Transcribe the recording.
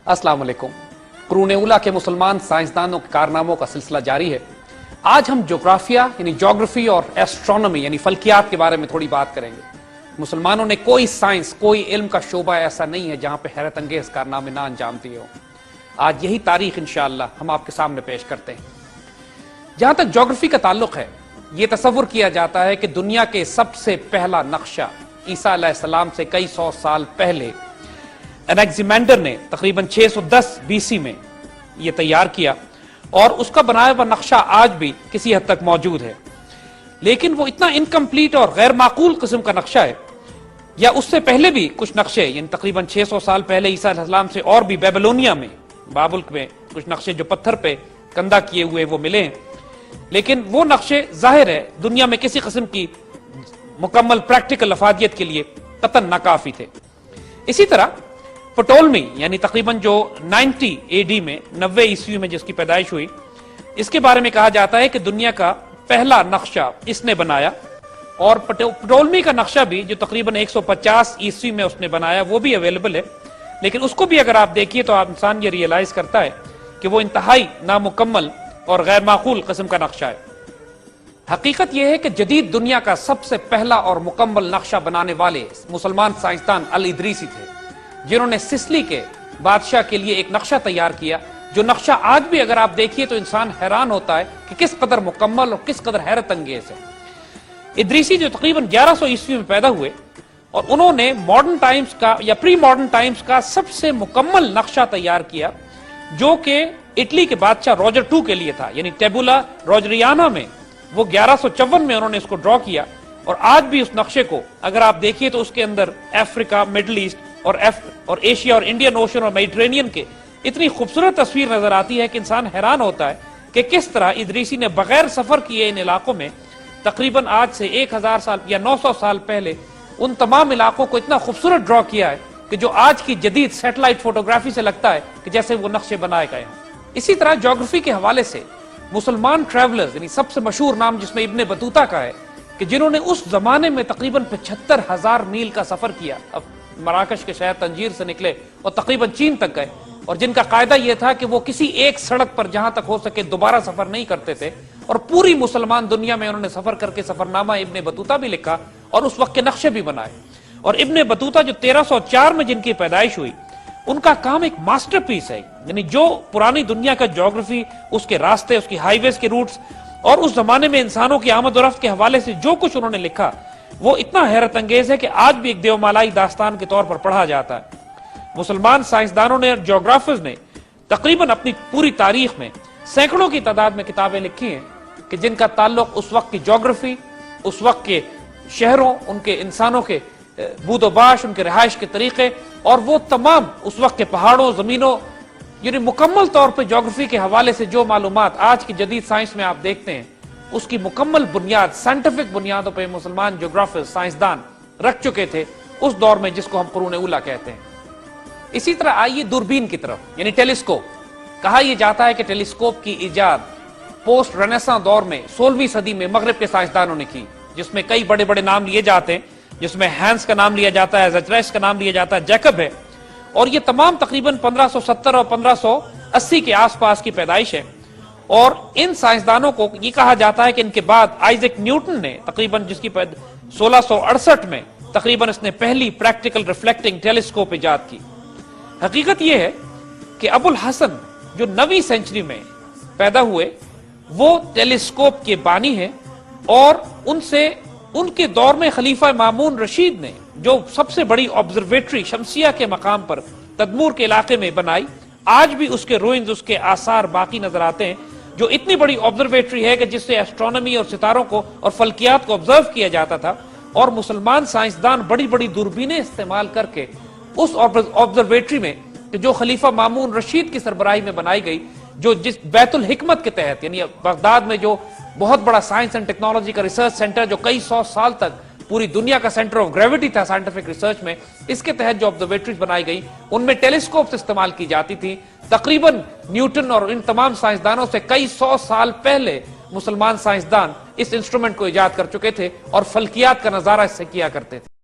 अस्सलाम वालेकुम। कुरून उला के मुसलमान साइंसदानों के कारनामों का सिलसिला जारी है। आज हम जोग्राफिया यानी जोग्राफी और एस्ट्रोनॉमी यानी फल्कियात के बारे में थोड़ी बात करेंगे। मुसलमानों ने कोई साइंस, कोई इल्म का शोबा ऐसा नहीं है जहां पे हैरत अंगेज कारनामे ना अंजाम दिए हो। आज यही तारीख इंशाअल्लाह हम आपके सामने पेश करते हैं। जहां तक जोग्राफी का ताल्लुक है, यह तसव्वुर किया जाता है कि दुनिया के सबसे पहला नक्शा ईसा अलैहिस्सलाम से कई सौ साल पहले एनेक्सिमेंडर ने तकरीबन 610 बीसी में यह तैयार किया और उसका बनाया हुआ नक्शा आज भी किसी हद तक मौजूद है। लेकिन वो इतना इनकम्प्लीट और गैर माकूल किस्म का नक्शा है, या उससे पहले भी कुछ नक्शे यानी तकरीबन 600 साल पहले ईसा अलैहिस्सलाम से और भी बेबीलोनिया में, बाबुल में कुछ नक्शे जो पत्थर पे कंधा किए हुए वो मिले हैं। लेकिन वो नक्शे जाहिर है दुनिया में किसी किस्म की मुकम्मल प्रैक्टिकल अफादियत के लिए कतन नाकाफी थे। इसी तरह पटोलमी यानी तकरीबन जो 90 AD में 90 ईस्वी में जिसकी पैदाइश हुई, इसके बारे में कहा जाता है कि दुनिया का पहला नक्शा इसने बनाया। और पटोलमी का नक्शा भी जो तकरीबन 150 ईस्वी में उसने बनाया वो भी अवेलेबल है। लेकिन उसको भी अगर आप देखिए तो आप इंसान ये रियलाइज करता है कि वो इंतहाई नामुकम्मल और गैर माकूल किस्म का नक्शा है। हकीकत यह है कि जदीद दुनिया का सबसे पहला और मुकम्मल नक्शा बनाने वाले मुसलमान साइंसदान अल इदरीसी थे, जिन्होंने सिसली के बादशाह के लिए एक नक्शा तैयार किया, जो नक्शा आज भी अगर आप देखिए तो इंसान हैरान होता है कि किस कदर मुकम्मल और किस कदर हैरत अंगेज है। इदरीसी जो तकरीबन 1100 ईस्वी में पैदा हुए और उन्होंने मॉडर्न टाइम्स का या प्री मॉडर्न टाइम्स का सबसे मुकम्मल नक्शा तैयार किया, जो कि इटली के बादशाह रॉजर II के लिए था, यानी टेबुला रोजरियाना में वो 1154 में उन्होंने इसको ड्रॉ किया। और आज भी उस नक्शे को अगर आप देखिए तो उसके अंदर अफ्रीका, मिडल ईस्ट और एशिया और इंडियन ओशन और मेडिटेरेनियन के इतनी खूबसूरत तस्वीर नजर आती है कि इंसान हैरान होता है कि किस तरह इदरीसी ने बगैर सफर किए इन इलाकों में तकरीबन आज से 1000 साल या 900 साल पहले उन तमाम इलाकों को इतना खूबसूरत ड्रॉ किया है कि जो आज की जदीद सैटेलाइट फोटोग्राफी से लगता है कि जैसे वो नक्शे बनाए गए हैं। इसी तरह ज्योग्राफी के हवाले से मुसलमान ट्रैवलर्स यानी सबसे मशहूर नाम जिसमें इब्ने बतूता का है कि जिन्होंने उस जमाने में तकरीबन 75,000 मील का सफर किया, अब मराकश के शहर तंजीर से निकले और तकरीबन चीन तक गए, और जिनका कायदा यह था कि वो किसी एक सड़क पर जहां तक हो सके दोबारा सफर नहीं करते थे। और पूरी मुसलमान दुनिया में उन्होंने सफर करके सफरनामा इब्ने बतूता भी लिखा और उस वक्त के नक्शे भी बनाए। और इब्ने बतूता जो 1304 में जिनकी पैदाइश हुई, उनका काम एक मास्टरपीस है। यानी जो पुरानी दुनिया का ज्योग्राफी, उसके रास्ते, उसकी हाईवेज के रूट्स और उस जमाने में इंसानों की आमद और रफ्त के हवाले से जो कुछ उन्होंने लिखा वो इतना हैरत अंगेज है कि आज भी एक देवमालाई दास्तान के तौर पर पढ़ा जाता है। मुसलमान साइंसदानों ने और ज्योग्राफर्स ने तकरीबन अपनी पूरी तारीख में सैकड़ों की तादाद में किताबें लिखी हैं कि जिनका ताल्लुक उस वक्त की ज्योग्राफी, उस वक्त के शहरों, उनके इंसानों के बूदोबाश, उनके रिहाइश के तरीके और वो तमाम उस वक्त के पहाड़ों, जमीनों, यानी मुकम्मल तौर पर ज्योग्राफी के हवाले से जो मालूमात आज की जदीद साइंस में आप देखते हैं, उसकी मुकम्मल बुनियाद साइंटिफिक बुनियादों पर मुसलमान ज्योग्राफर्स, साइंसदान रख चुके थे उस दौर में जिसको हम कुरून उला कहते हैं। इसी तरह आइए दूरबीन की तरफ, यानी टेलीस्कोप। कहा यह जाता है कि टेलीस्कोप की इजाद पोस्ट रेनेसां दौर में 16वीं सदी में मगरिब के साइंसदानों ने की, जिसमें कई बड़े बड़े नाम लिए जाते हैं, जिसमें हैंस का नाम लिया जाता है, ज़ेचरस का नाम लिया जाता है, जैकब है। और ये तमाम तकरीबन 1570 और 1580 के आसपास की पैदाइश है। और इन साइंसदानों को ये कहा जाता है कि इनके बाद आइजैक न्यूटन ने तकरीबन जिसकी 1668 में तकरीबन इसने पहली प्रैक्टिकल रिफ्लेक्टिंग टेलीस्कोप इजाद की। हकीकत यह है कि अबुल हसन जो 9वीं सेंचुरी में पैदा हुए वो टेलीस्कोप के बानी हैं, और उनसे उनके दौर में खलीफा मामून रशीद ने जो सबसे बड़ी ऑब्जर्वेटरी शमसिया के मकाम पर तदमूर के इलाके में बनाई, आज भी उसके रूइंस, उसके आसार बाकी नजर आते हैं। जो इतनी बड़ी ऑब्जर्वेटरी है कि जिससे एस्ट्रोनॉमी और सितारों को और फल्कियात को ऑब्जर्व किया जाता था, और मुसलमान साइंसदान बड़ी बड़ी दूरबीनें इस्तेमाल करके उस ऑब्जर्वेटरी में जो खलीफा मामून रशीद की सरबराही में बनाई गई, जो जिस बैतुल हिकमत के तहत यानी बगदाद में जो बहुत बड़ा साइंस एंड टेक्नोलॉजी का रिसर्च सेंटर जो कई 100 साल तक पूरी दुनिया का सेंटर ऑफ ग्रेविटी था साइंटिफिक रिसर्च में, इसके तहत जो ऑब्जर्वेटरीज बनाई गई उनमें टेलीस्कोप इस्तेमाल की जाती थी। तकरीबन न्यूटन और इन तमाम साइंसदानों से कई 100 साल पहले मुसलमान साइंसदान इस इंस्ट्रूमेंट को इजाद कर चुके थे और फल्कियात का नजारा इससे किया करते थे।